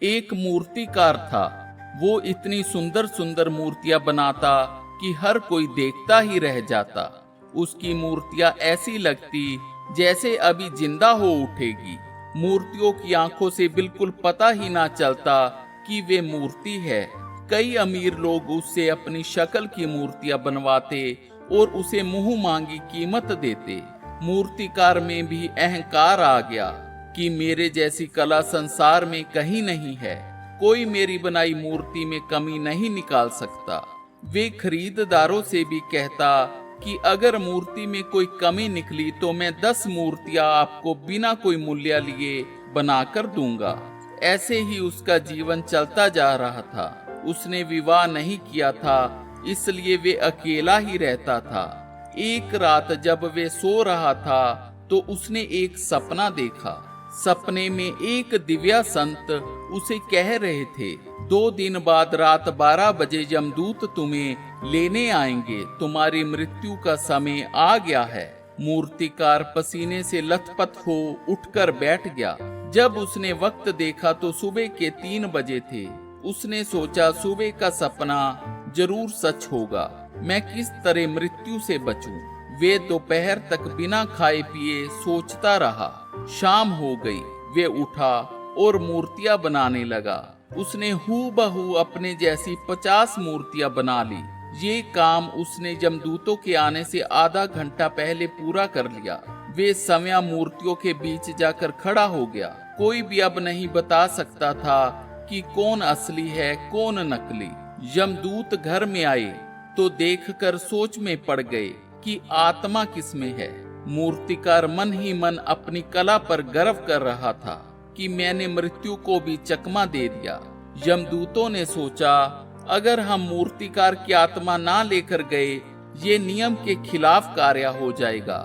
एक मूर्तिकार था। वो इतनी सुंदर सुंदर मूर्तियां बनाता कि हर कोई देखता ही रह जाता। उसकी मूर्तियां ऐसी लगती जैसे अभी जिंदा हो उठेगी। मूर्तियों की आंखों से बिल्कुल पता ही ना चलता कि वे मूर्ति है। कई अमीर लोग उससे अपनी शक्ल की मूर्तियां बनवाते और उसे मुंह मांगी कीमत देते। मूर्तिकार में भी अहंकार आ गया कि मेरे जैसी कला संसार में कहीं नहीं है, कोई मेरी बनाई मूर्ति में कमी नहीं निकाल सकता। वे खरीददारों से भी कहता कि अगर मूर्ति में कोई कमी निकली तो मैं 10 मूर्तियां आपको बिना कोई मूल्य लिए बनाकर दूंगा। ऐसे ही उसका जीवन चलता जा रहा था। उसने विवाह नहीं किया था, इसलिए वे अकेला ही रहता था। एक रात जब वे सो रहा था तो उसने एक सपना देखा। सपने में एक दिव्या संत उसे कह रहे थे, 2 दिन बाद रात 12 बजे यमदूत तुम्हें लेने आएंगे, तुम्हारी मृत्यु का समय आ गया है। मूर्तिकार पसीने से लथपथ हो उठकर बैठ गया। जब उसने वक्त देखा तो सुबह के 3 बजे थे। उसने सोचा सुबह का सपना जरूर सच होगा, मैं किस तरह मृत्यु से बचूं। वे दोपहर तक बिना खाए पिए सोचता रहा। शाम हो गई। वे उठा और मूर्तियां बनाने लगा। उसने हूबहू अपने जैसी 50 मूर्तियां बना ली। ये काम उसने यमदूतों के आने से आधा घंटा पहले पूरा कर लिया। वे सव्या मूर्तियों के बीच जाकर खड़ा हो गया। कोई भी अब नहीं बता सकता था कि कौन असली है कौन नकली। यमदूत घर में आए तो देखकर सोच में पड़ गए कि आत्मा किसमें है। मूर्तिकार मन ही मन अपनी कला पर गर्व कर रहा था कि मैंने मृत्यु को भी चकमा दे दिया। यमदूतों ने सोचा, अगर हम मूर्तिकार की आत्मा ना लेकर गए, ये नियम के खिलाफ कार्य हो जाएगा।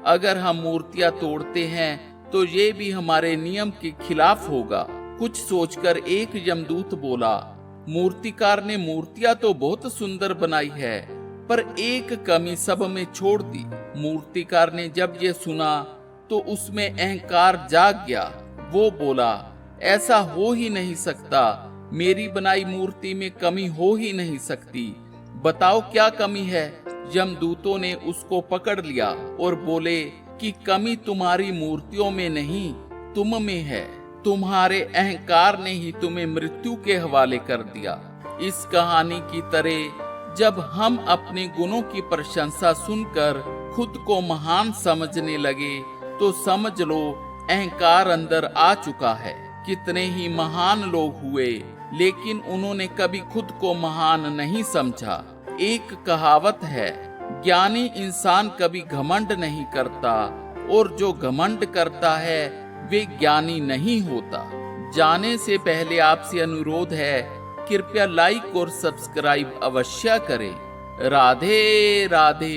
अगर हम मूर्तियां तोड़ते हैं तो ये भी हमारे नियम के खिलाफ होगा। कुछ सोचकर एक यमदूत बोला, मूर्तिकार ने मूर्तियां तो बहुत सुंदर बनाई है, पर एक कमी सब में छोड़ दी। मूर्तिकार ने जब ये सुना तो उसमें अहंकार जाग गया। वो बोला, ऐसा हो ही नहीं सकता, मेरी बनाई मूर्ति में कमी हो ही नहीं सकती। बताओ क्या कमी है। यमदूतों ने उसको पकड़ लिया और बोले कि कमी तुम्हारी मूर्तियों में नहीं, तुम में है। तुम्हारे अहंकार ने ही तुम्हें मृत्यु के हवाले कर दिया। इस कहानी की तरह जब हम अपने गुणों की प्रशंसा सुनकर खुद को महान समझने लगे तो समझ लो अहंकार अंदर आ चुका है। कितने ही महान लोग हुए, लेकिन उन्होंने कभी खुद को महान नहीं समझा। एक कहावत है, ज्ञानी इंसान कभी घमंड नहीं करता और जो घमंड करता है वे ज्ञानी नहीं होता। जाने से पहले आपसे अनुरोध है, कृपया लाइक और सब्सक्राइब अवश्य करें। राधे राधे।